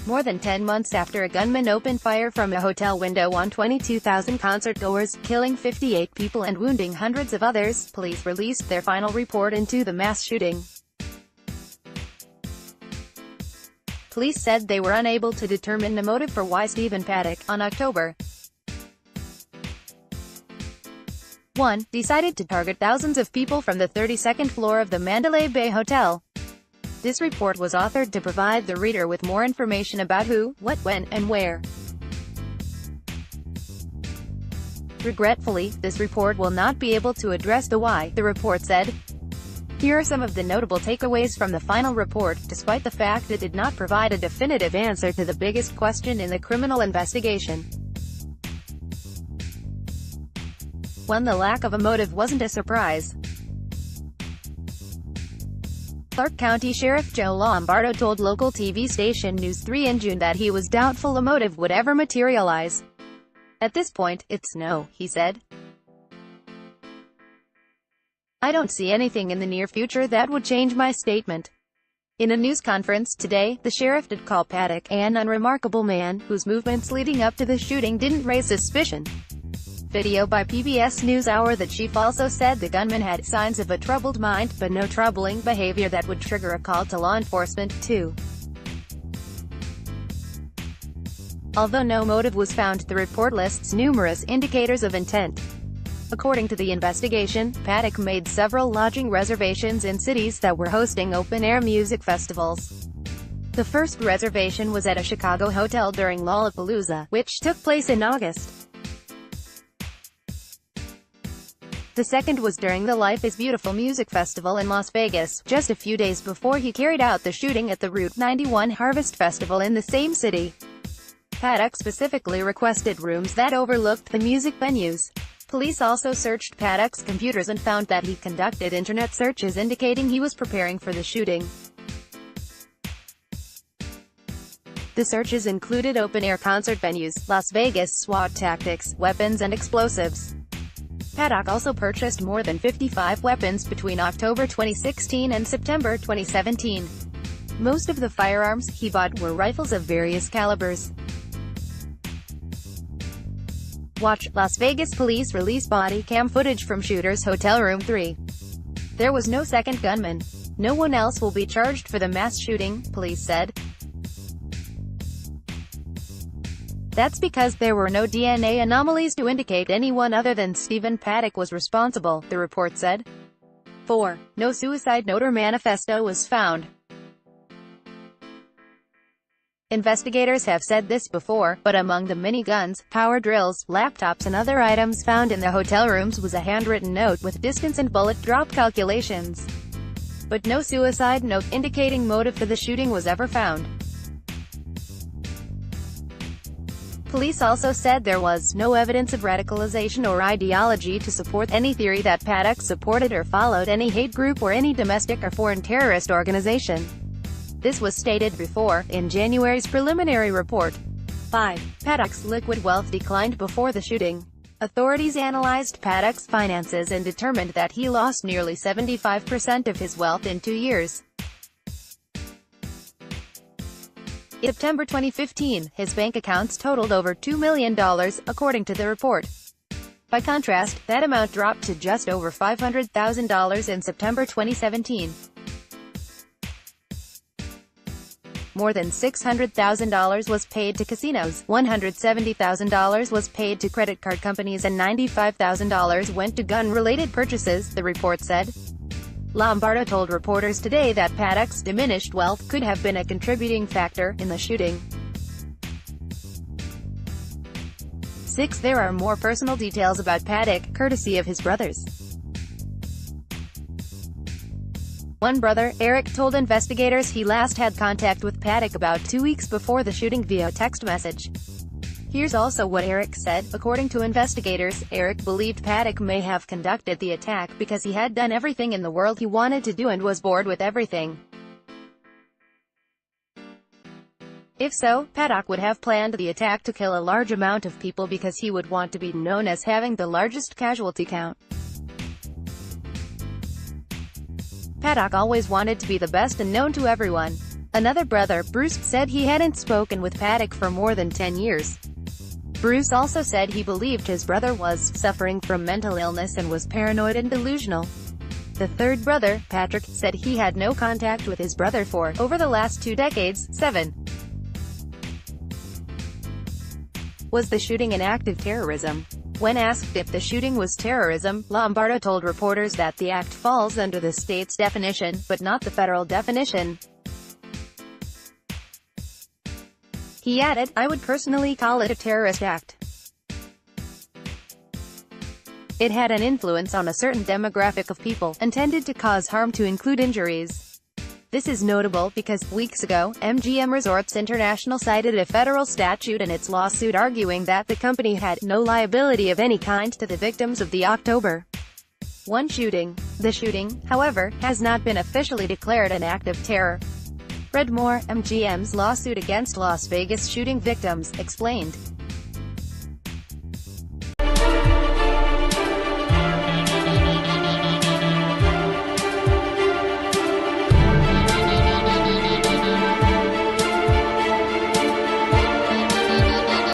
More than 10 months after a gunman opened fire from a hotel window on 22,000 concert-goers, killing 58 people and wounding hundreds of others, police released their final report into the mass shooting. Police said they were unable to determine the motive for why Stephen Paddock, on October 1, decided to target thousands of people from the 32nd floor of the Mandalay Bay hotel. This report was authored to provide the reader with more information about who, what, when, and where. Regretfully, this report will not be able to address the why, the report said. Here are some of the notable takeaways from the final report, despite the fact it did not provide a definitive answer to the biggest question in the criminal investigation. 1. The lack of a motive wasn't a surprise. Clark County Sheriff Joe Lombardo told local TV station News 3 in June that he was doubtful a motive would ever materialize. At this point, it's no, he said. I don't see anything in the near future that would change my statement. In a news conference today, the sheriff did call Paddock an unremarkable man, whose movements leading up to the shooting didn't raise suspicion. Video by PBS NewsHour. The chief also said the gunman had signs of a troubled mind, but no troubling behavior that would trigger a call to law enforcement, too. Although no motive was found, the report lists numerous indicators of intent. According to the investigation, Paddock made several lodging reservations in cities that were hosting open-air music festivals. The first reservation was at a Chicago hotel during Lollapalooza, which took place in August. The second was during the Life is Beautiful music festival in Las Vegas, just a few days before he carried out the shooting at the Route 91 Harvest Festival in the same city. Paddock specifically requested rooms that overlooked the music venues. Police also searched Paddock's computers and found that he conducted internet searches indicating he was preparing for the shooting. The searches included open-air concert venues, Las Vegas SWAT tactics, weapons and explosives. Paddock also purchased more than 55 weapons between October 2016 and September 2017. Most of the firearms he bought were rifles of various calibers. Watch: Las Vegas police release body cam footage from shooter's hotel room 3. There was no second gunman. No one else will be charged for the mass shooting, police said. That's because there were no DNA anomalies to indicate anyone other than Stephen Paddock was responsible, the report said. 4. No suicide note or manifesto was found. Investigators have said this before, but among the many guns, power drills, laptops and other items found in the hotel rooms was a handwritten note with distance and bullet drop calculations. But no suicide note indicating motive for the shooting was ever found. Police also said there was no evidence of radicalization or ideology to support any theory that Paddock supported or followed any hate group or any domestic or foreign terrorist organization. This was stated before, in January's preliminary report. 5. Paddock's liquid wealth declined before the shooting. Authorities analyzed Paddock's finances and determined that he lost nearly 75% of his wealth in 2 years. In September 2015, his bank accounts totaled over $2 million, according to the report. By contrast, that amount dropped to just over $500,000 in September 2017. More than $600,000 was paid to casinos, $170,000 was paid to credit card companies and $95,000 went to gun-related purchases, the report said. Lombardo told reporters today that Paddock's diminished wealth could have been a contributing factor in the shooting. 6. There are more personal details about Paddock, courtesy of his brothers. One brother, Eric, told investigators he last had contact with Paddock about 2 weeks before the shooting via text message. Here's also what Eric said. According to investigators, Eric believed Paddock may have conducted the attack because he had done everything in the world he wanted to do and was bored with everything. If so, Paddock would have planned the attack to kill a large amount of people because he would want to be known as having the largest casualty count. Paddock always wanted to be the best and known to everyone. Another brother, Bruce, said he hadn't spoken with Paddock for more than 10 years. Bruce also said he believed his brother was suffering from mental illness and was paranoid and delusional. The third brother, Patrick, said he had no contact with his brother for over the last 2 decades. 7. Was the shooting an act of terrorism? When asked if the shooting was terrorism, Lombardo told reporters that the act falls under the state's definition, but not the federal definition. He added, "I would personally call it a terrorist act. It had an influence on a certain demographic of people, and tended to cause harm to include injuries." This is notable because, weeks ago, MGM Resorts International cited a federal statute in its lawsuit arguing that the company had no liability of any kind to the victims of the October 1 shooting. The shooting, however, has not been officially declared an act of terror. Read more. MGM's lawsuit against Las Vegas shooting victims, explained.